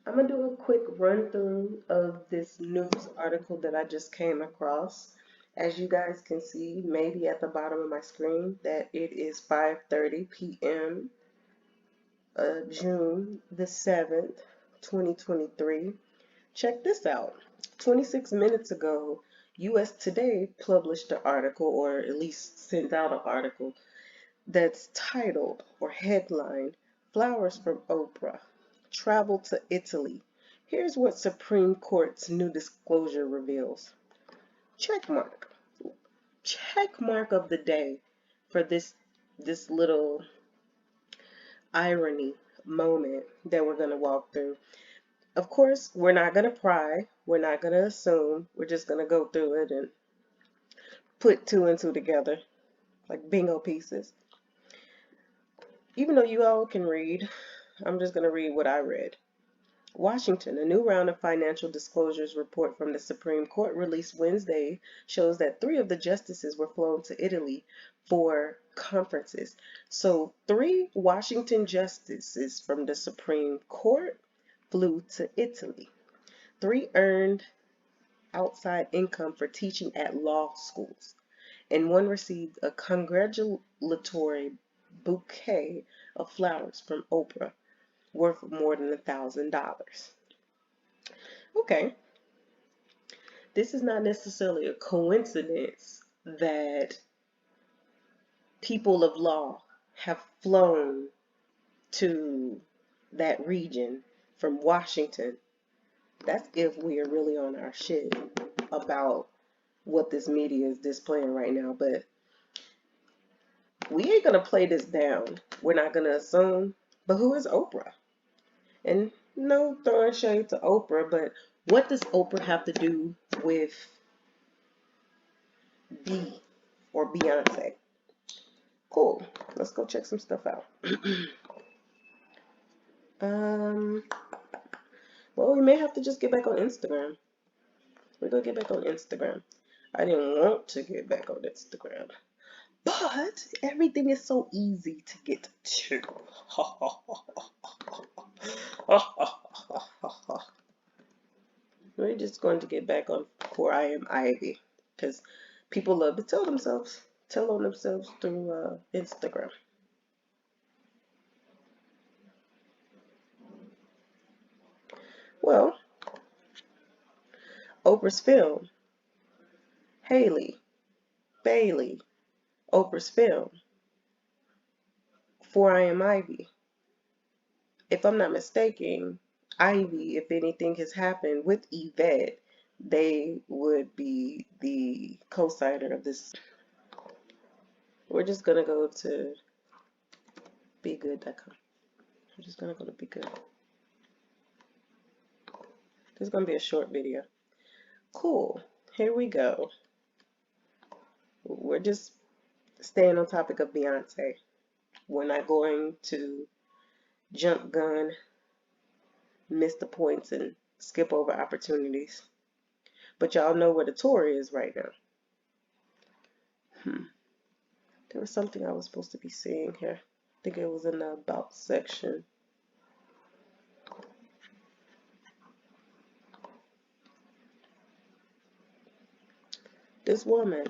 I'm going to do a quick run through of this news article that I just came across. As you guys can see, maybe at the bottom of my screen, that it is 5:30 p.m. June the 7th, 2023. Check this out. 26 minutes ago, US Today published an article, or at least sent out an article, that's titled or headlined Flowers from Oprah. Travel to Italy. Here's what Supreme Court's new disclosure reveals. Check mark. Check mark of the day for this little irony moment that we're going to walk through. Of course, we're not going to pry. We're not going to assume. We're just going to go through it and put two and two together like bingo pieces. Even though you all can read, I'm just going to read what I read. Washington, a new round of financial disclosures report from the Supreme Court released Wednesday shows that 3 of the justices were flown to Italy for conferences. So 3 Washington justices from the Supreme Court flew to Italy. 3 earned outside income for teaching at law schools, and 1 received a congratulatory bouquet of flowers from Oprah worth more than $1,000. Okay, this is not necessarily a coincidence that people of law have flown to that region from Washington. That's if we are really on our shit about what this media is displaying right now. But we ain't gonna play this down. We're not gonna assume. But who is Oprah? And no throwing shade to Oprah, but what does Oprah have to do with B or Beyonce? Cool. Let's go check some stuff out. Well, we may have to just get back on Instagram. We're gonna get back on Instagram. I didn't want to get back on Instagram, but everything is so easy to get to. We're just going to get back on For I Am Ivy, because people love to tell on themselves through Instagram. Well, Oprah's film, Haley Bailey, Oprah's film, For I Am Ivy. If I'm not mistaken, Ivy, if anything has happened with Yvette, they would be the co-signer of this. We're just gonna go to begood.com. I'm just gonna go to begood. This is gonna be a short video. Cool. Here we go. We're just staying on topic of Beyonce. We're not going to jump gun, miss the points, and skip over opportunities. But y'all know where the tour is right now. There was something I was supposed to be seeing here. I think it was in the About section. This woman,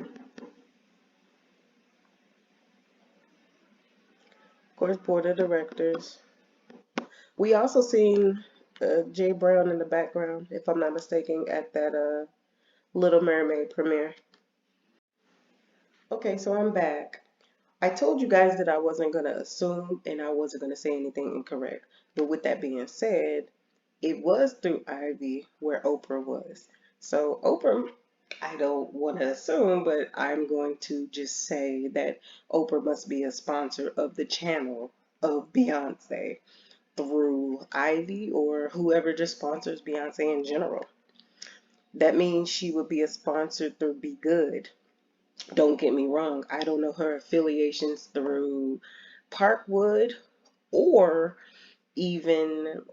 of course, board of directors. We also seen Jay Brown in the background, if I'm not mistaken, at that Little Mermaid premiere. Okay, so I'm back. I told you guys that I wasn't going to assume and I wasn't going to say anything incorrect. But with that being said, it was through Ivy where Oprah was. So Oprah, I don't want to assume, but I'm going to just say that Oprah must be a sponsor of the channel of Beyonce through Ivy or whoever just sponsors Beyonce in general. That means she would be a sponsor through Be Good. Don't get me wrong, I don't know her affiliations through Parkwood or even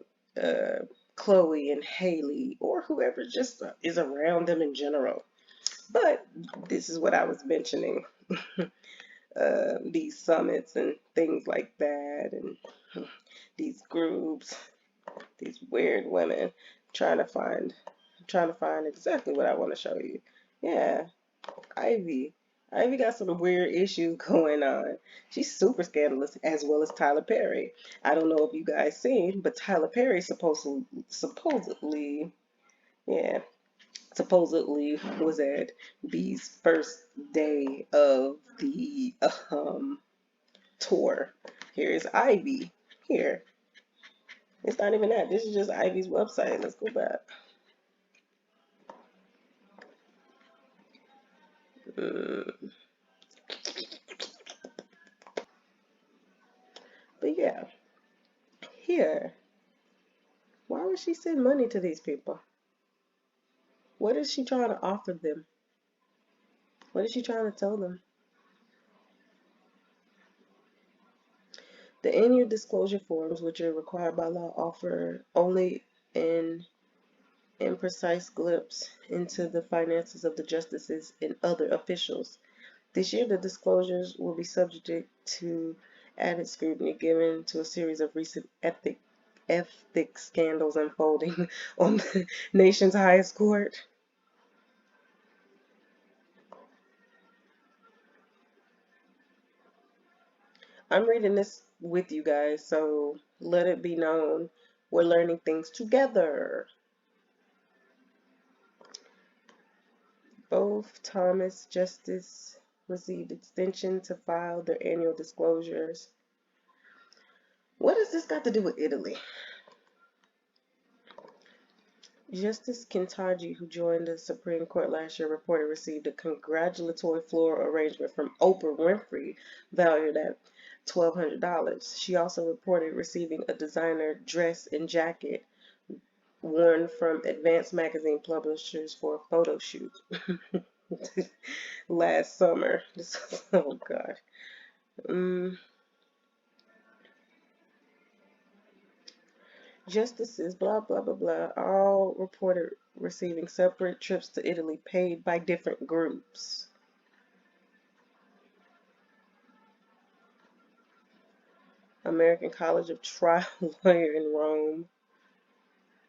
Chloe and Haley or whoever just is around them in general. But this is what I was mentioning. These summits and things like that, and these groups, these Weird women. Trying to find exactly what I want to show you. Yeah, Ivy. Ivy got some weird issues going on. She's super scandalous, as well as Tyler Perry. I don't know if you guys seen, but Tyler Perry supposedly, yeah, supposedly was at B's first day of the tour. Here's Ivy. Here. It's not even that. This is just Ivy's website. Let's go back. Mm, but yeah, here. Why would she send money to these people? What is she trying to offer them? What is she trying to tell them? The annual disclosure forms, which are required by law, offer only an imprecise glimpse into the finances of the justices and other officials. This year, the disclosures will be subject to added scrutiny given to a series of recent ethics scandals unfolding on the nation's highest court. I'm reading this with you guys, so let it be known we're learning things together. Both Thomas Justice received extension to file their annual disclosures. What has this got to do with Italy? Justice Kentaji, who joined the Supreme Court last year, reported received a congratulatory floral arrangement from Oprah Winfrey valued at $1,200. She also reported receiving a designer dress and jacket worn from Advanced Magazine publishers for a photo shoot last summer. Oh, God. Justices, blah, blah, blah, blah, all reported receiving separate trips to Italy paid by different groups. American College of Trial Lawyer in Rome.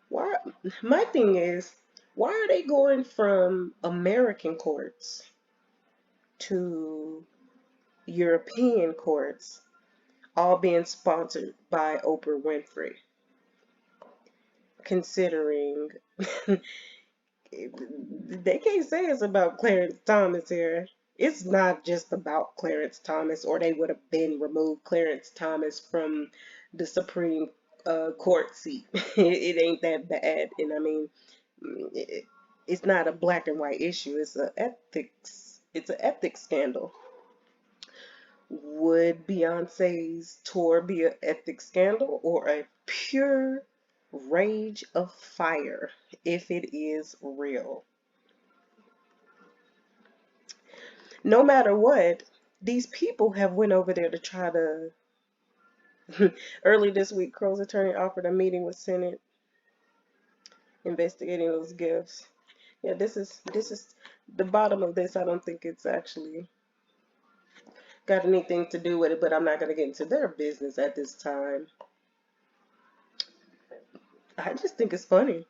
Why? My thing is, why are they going from American courts to European courts, all being sponsored by Oprah Winfrey? Considering they can't say it's about Clarence Thomas here. It's not just about Clarence Thomas, or they would have been removed Clarence Thomas from the Supreme Court seat. It ain't that bad, and I mean, it's not a black and white issue. It's a ethics. It's an ethics scandal. Would Beyonce's tour be an ethics scandal or a pure rage of fire if it is real? No matter what, these people have went over there to try to. Early this week, Crow's attorney offered a meeting with Senate investigating those gifts. Yeah, this is the bottom of this. I don't think it's actually got anything to do with it, but I'm not going to get into their business at this time. I just think it's funny.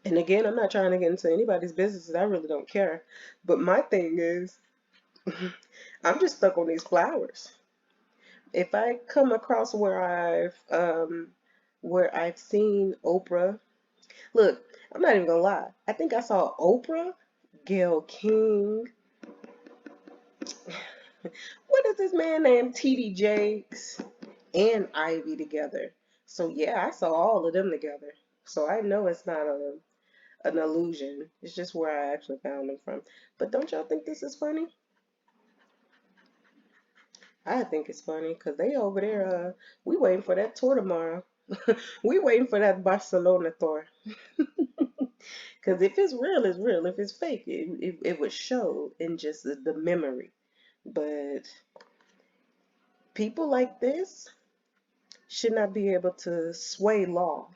And again, I'm not trying to get into anybody's business. I really don't care. But my thing is, I'm just stuck on these flowers. If I come across where I've seen Oprah, look, I'm not even gonna lie. I think I saw Oprah, Gayle King. What is this man named T.D. Jakes and Ivy together? So yeah, I saw all of them together. So I know it's not an illusion. It's just where I actually found them from. But don't y'all think this is funny? I think it's funny because they over there. We waiting for that tour tomorrow. We waiting for that Barcelona tour. Because if it's real, it's real. If it's fake, it would show in just the memory. But people like this should not be able to sway law,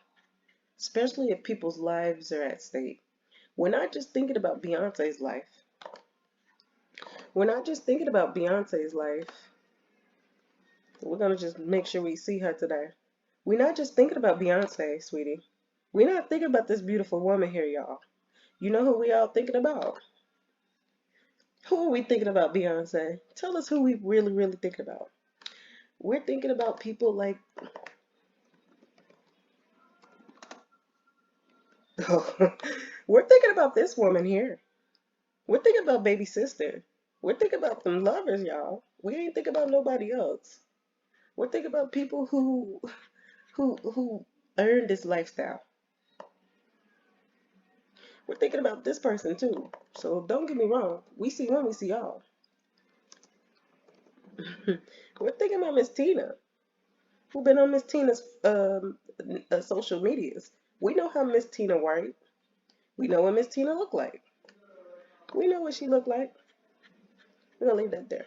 especially if people's lives are at stake. We're not just thinking about Beyonce's life. We're not just thinking about Beyonce's life. We're going to just make sure we see her today. We're not just thinking about Beyonce, sweetie. We're not thinking about this beautiful woman here, y'all. You know who we all thinking about? Who are we thinking about, Beyonce? Tell us who we really, really thinking about. We're thinking about people like, we're thinking about this woman here. We're thinking about baby sister. We're thinking about them lovers, y'all. We ain't thinking about nobody else. We're thinking about people who earned this lifestyle. We're thinking about this person too. So don't get me wrong. We see one, we see all. We're thinking about Miss Tina, who been on Miss Tina's social medias. We know how Miss Tina write. We know what Miss Tina look like. We know what she looked like. We're gonna leave that there.